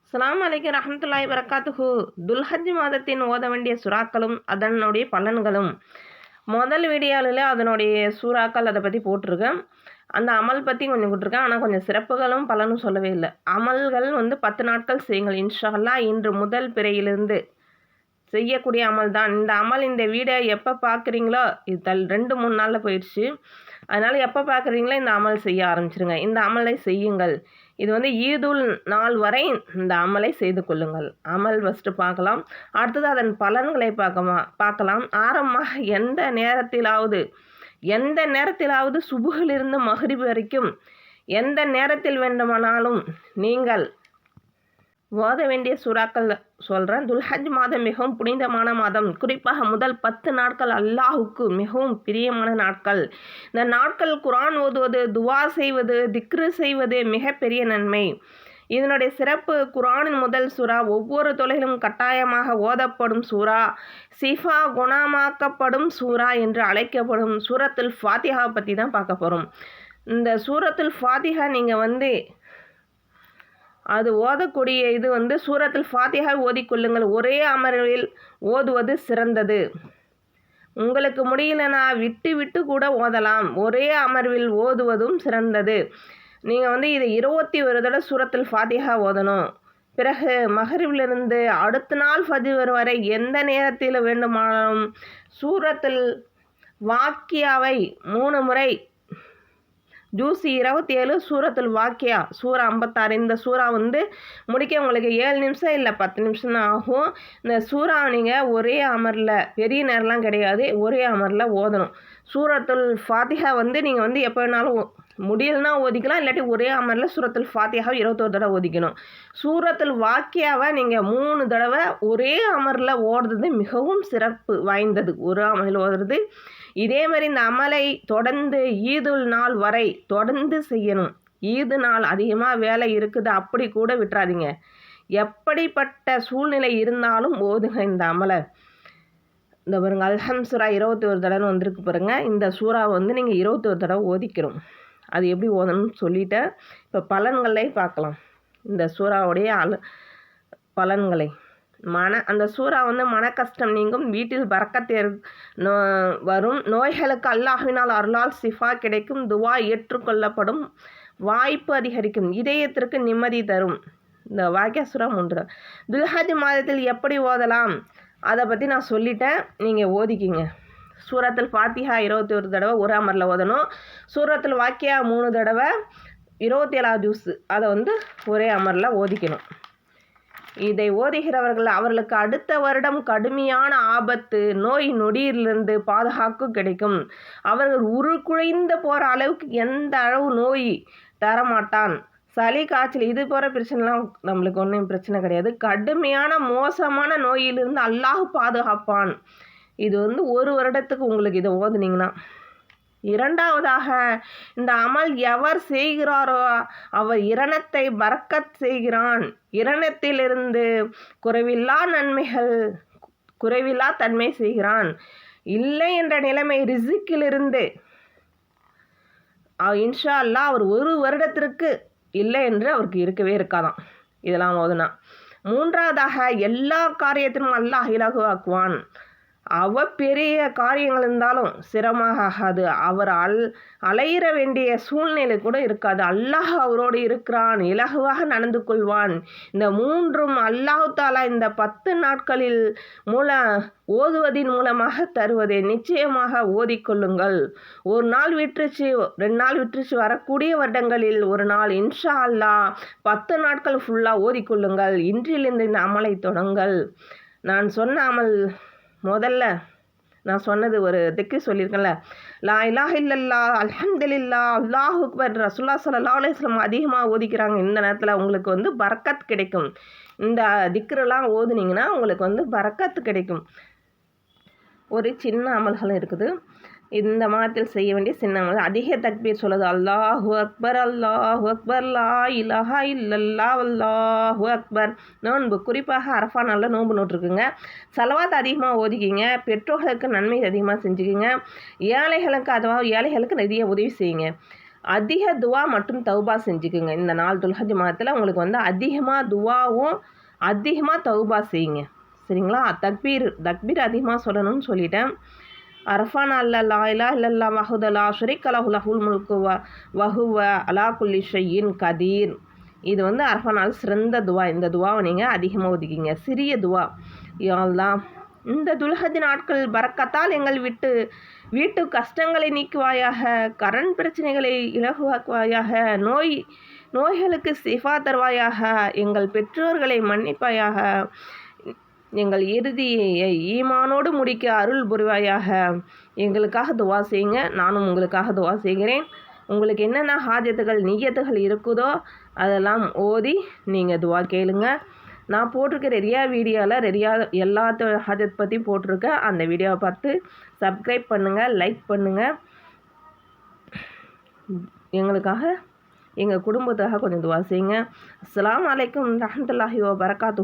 அஸ்ஸலாமு அலைக்கும் ரஹ்மத்துல்லாஹி வரகாத்துஹு. துல்ஹஜ் மாதத்தின் ஓத வேண்டிய சுறாக்களும் அதனுடைய பலன்களும் முதல் வீடியோவில் அதனுடைய சூறாக்கள் அதை பற்றி போட்டிருக்கேன். அந்த அமல் பற்றி கொஞ்சம் கொடுத்துருக்கேன். ஆனால் கொஞ்சம் சிறப்புகளும் பலனும் சொல்லவே இல்லை. அமல்கள் 10 நாட்கள் செய்யுங்கள் இன்ஷா அல்லாஹ். இன்று முதல் பிறையிலிருந்து செய்யக்கூடிய அமல் தான் இந்த அமல். இந்த வீடியோ எப்போ பார்க்குறீங்களோ இது 2-3 நாளில் போயிடுச்சு. அதனால் எப்போ பார்க்குறீங்களோ இந்த அமல் செய்ய ஆரம்பிச்சிருங்க. இந்த அமலை செய்யுங்கள். இது ஈதுல் நாள் வரை இந்த அமலை செய்து கொள்ளுங்கள். அமல் ஃபஸ்ட்டு பார்க்கலாம். அடுத்தது அதன் பலன்களை பார்க்கலாம். ஆரம்பமாக எந்த நேரத்திலாவது சுபுகிலிருந்து மஹ்ரிப் வரைக்கும் எந்த நேரத்தில் வேண்டுமானாலும் நீங்கள் ஓத வேண்டிய சூறாக்கள் சொல்கிறேன். துல்ஹஜ் மாதம் மிகவும் புனிதமான மாதம். குறிப்பாக முதல் 10 நாட்கள் அல்லாஹுக்கு மிகவும் பிரியமான நாட்கள். இந்த நாட்கள் குர்ஆன் ஓதுவது, துவா செய்வது, திக்ரு செய்வது மிகப்பெரிய நன்மை. இதனுடைய சிறப்பு, குர்ஆனின் முதல் சூறா, ஒவ்வொரு தொலையிலும் கட்டாயமாக ஓதப்படும் சூறா, சிஃபா குணமாக்கப்படும் சூறா என்று அழைக்கப்படும் சூரத்துல் ஃபாத்திஹா பற்றி தான் பார்க்க போகிறோம். இந்த சூரத்துல் ஃபாத்திஹா நீங்கள் அது ஓதக்கூடிய இது சூரத்துல் ஃபாத்திஹா ஓதிக்கொள்ளுங்கள். ஒரே அமர்வில் ஓதுவது சிறந்தது. உங்களுக்கு முடியலனா விட்டு கூட ஓதலாம். ஒரே அமர்வில் ஓதுவதும் சிறந்தது. நீங்கள் இதை 21 தடவை சூரத்துல் ஃபாத்திஹா ஓதணும். பிறகு மஹ்ரிபிலிருந்து அடுத்த நாள் ஃபஜ்ர் வரை எந்த நேரத்தில் வேண்டுமானாலும் சூரத்துல் வாக்கியாவை 3 முறை, ஜூஸ் 27, சூரத்துல் வாக்கியா சூரா 56. இந்த சூறா முடிக்க உங்களுக்கு 7 நிமிஷம் இல்லை 10 நிமிஷம் தான் ஆகும். இந்த சூறா நீங்கள் ஒரே அமரில், பெரிய நேரம்லாம் கிடையாது, ஒரே அமரில் ஓதணும். சூரத்துல் ஃபாத்திஹா நீங்கள் எப்போ வேணாலும் முடியலன்னா ஓதிக்கலாம். இல்லாட்டி ஒரே அமரில் சூரத்துல் ஃபாத்திஹாவை 21 தடவை ஓதிக்கணும். சூரத்துல் வாக்கியாவை நீங்கள் 3 தடவை ஒரே அமரில் ஓடுறது மிகவும் சிறப்பு வாய்ந்தது. ஒரு அமரில் ஓடுறது. இதே மாதிரி இந்த அமலை தொடர்ந்து ஈதுல் நாள் வரை தொடர்ந்து செய்யணும். ஈது நாள் அதிகமாக வேலை இருக்குது அப்படி கூட விட்டுறாதீங்க. எப்படிப்பட்ட சூழ்நிலை இருந்தாலும் ஓதுங்க இந்த அமலை. இந்த பாருங்க, அல்ஹம் சூரா 21 தடவை வந்திருக்கு பாருங்க. இந்த சூறாவை நீங்கள் 21 தடவை ஓதிக்கிறோம். அது எப்படி ஓதணும்னு சொல்லிட்டேன். இப்போ பலன்களை பார்க்கலாம். இந்த சூறாவுடைய பலன்களை. அந்த சூறா மன கஷ்டம் நீங்கும், வீட்டில் பரக்கத் வரும், நோய்களுக்கு அல்லாஹ்வினால் அருளால் சிஃபா கிடைக்கும், துவா ஏற்றுக்கொள்ளப்படும், வாய்ப்பு அதிகரிக்கும், இதயத்திற்கு நிம்மதி தரும். இந்த வாக்கியா சூறா 3. துல்ஹஜ் மாதத்தில் எப்படி ஓதலாம் அதை பற்றி நான் சொல்லிட்டேன். நீங்கள் ஓதிக்கிங்க. சூரத்துல் ஃபாத்திஹா 21 தடவை ஒரு அமரில் ஓதணும். சூரத்துல் வாக்கியா 3 தடவை 27 ஜூஸ் அதை ஒரே அமரில் ஓதிக்கணும். இதை ஓதுகிறவர்கள் அவர்களுக்கு அடுத்த வருடம் கடுமையான ஆபத்து, நோய் நொடியிலிருந்து பாதுகாப்பு கிடைக்கும். அவர்கள் உருக்குலைந்து போகிற அளவுக்கு எந்த அளவு நோய் தரமாட்டான். சளி, காய்ச்சல் இது போகிற பிரச்சனைலாம் நம்மளுக்கு ஒன்றும் பிரச்சனை கிடையாது. கடுமையான மோசமான நோயிலிருந்து அல்லாஹ் பாதுகாப்பான். இது 1 வருடத்துக்கு உங்களுக்கு இதை ஓதுனீங்கன்னா. இரண்டாவதாக, இந்த அமல் எவர் செய்கிறாரோ அவர் இரணத்தை பரக்கத் செய்கிறான். இரணத்திலிருந்து குறைவில்லா நன்மைகள், குறைவில்லா தன்மை செய்கிறான். இல்லை என்ற நிலைமை ரிசிக்கிலிருந்து இன்ஷா அல்லாஹ் அவர் 1 வருடத்திற்கு இல்லை என்று அவருக்கு இருக்கவே இருக்காதான் இதெல்லாம் ஓதுனா. மூன்றாவதாக, எல்லா காரியத்திலும் அல்லாஹ் இலகுவாக்குவான். பெரிய காரியங்கள் இருந்தாலும் சிரமமாக ஆகாது. அவர் அலையிற வேண்டிய சூழ்நிலை கூட இருக்காது. அல்லாஹ் அவரோடு இருக்கிறான், இலகுவாக நடந்து கொள்வான். இந்த 3ம் அல்லாஹ் தாலா இந்த 10 நாட்களில் ஓதுவதின் மூலமாக தருவதை நிச்சயமாக ஓதிக்கொள்ளுங்கள். 1 நாள் விட்டுருச்சு, 2 நாள் விட்டுருச்சு, வரக்கூடிய வருடங்களில் 1 நாள் இன்ஷா அல்லாஹ் 10 நாட்கள் ஃபுல்லாக ஓதிக்கொள்ளுங்கள். இன்றிலிருந்து இந்த அமலை தொடங்கள். நான் சொன்ன அமல், முதல்ல நான் சொன்னது ஒரு திக்ரு சொல்லியிருக்கேன்ல, லா இலாஹ இல்லல்லாஹ், அல்ஹம்துலில்லாஹ், அல்லாஹு அக்பர், ரசூலுல்லாஹ் ஸல்லல்லாஹு அலைஹி வஸல்லம் அதிகமாக ஓதிக்கிறாங்க. இந்த நேரத்தில் உங்களுக்கு பரக்கத் கிடைக்கும். இந்த திக்ருலாம் ஓதுனீங்கன்னா உங்களுக்கு பரக்கத்து கிடைக்கும். ஒரு சின்ன அமல்களும் இருக்குது. இந்த மாதத்தில் செய்ய வேண்டிய சின்ன அமல். அதிக தக்பீர் சொல்லுது. அல்லாஹு அக்பர், அல்லாஹு அக்பர், லா இலாஹா இல்லல்லாஹ், அல்லாஹு அக்பர். நோன்பு, குறிப்பாக அரஃபா நாளில் நோன்பு நோட்டுருக்குங்க. சலவாத் அதிகமாக ஓதிக்கிங்க. பெற்றோர்களுக்கு நன்மை அதிகமாக செஞ்சுக்கிங்க. ஏழைகளுக்கு ஏழைகளுக்கு நிறைய உதவி செய்யுங்க. அதிக துவா மற்றும் தௌபா செஞ்சுக்குங்க. இந்த நாள் துல்ஹஜ் மாதத்தில் உங்களுக்கு வந்து அதிகமாக துவாவும் அதிகமாக தௌபா செய்யுங்க. சரிங்களா? தக்பீர் அதிகமாக சொல்லணும்னு சொல்லிட்டேன். அரஃபா நாளில் லா இலாஹ இல்லல்லாஹ் வஹ்தஹு லா ஷரீக்க லஹு லஹுல் முல்கு வஹுவ அலா குல்லி ஷைஇன் கதீர். இது வந்து அரஃபா நாள் சிறந்த துவா. இந்த துவாவை நீங்கள் அதிகமாக ஒதுக்கிங்க. சிறிய துவா, யா அல்லாஹ் இந்த துல்ஹஜ் நாட்கள் பரக்கத்தால் எங்கள் வீட்டு கஷ்டங்களை நீக்குவாயாக, கடன் பிரச்சனைகளை இலகுவாக்குவாயாக, நோய்களுக்கு சிஃபா தருவாயாக, எங்கள் பெற்றோர்களை மன்னிப்பாயாக, எங்கள் இறுதியை ஈமானோடு முடிக்க அருள் புரிவாயாக. எங்களுக்காக துவா செய்யுங்க. நானும் உங்களுக்காக துவா செய்கிறேன். உங்களுக்கு என்னென்ன ஹாஜத்துகள் நியத்துகள் இருக்குதோ அதெல்லாம் ஓதி நீங்கள் துவா கேளுங்க. நான் போட்டிருக்கிற வீடியோவில் எல்லா ஹாஜத் பற்றி போட்டிருக்கேன். அந்த வீடியோவை பார்த்து சப்ஸ்கிரைப் பண்ணுங்கள், லைக் பண்ணுங்கள். எங்களுக்காக எங்கள் குடும்பத்துக்காக கொஞ்சம் துவா செய்யுங்க. அஸ்ஸலாமு அலைக்கும் ரஹ்மத்துல்லாஹி வ பரகாத்துஹு.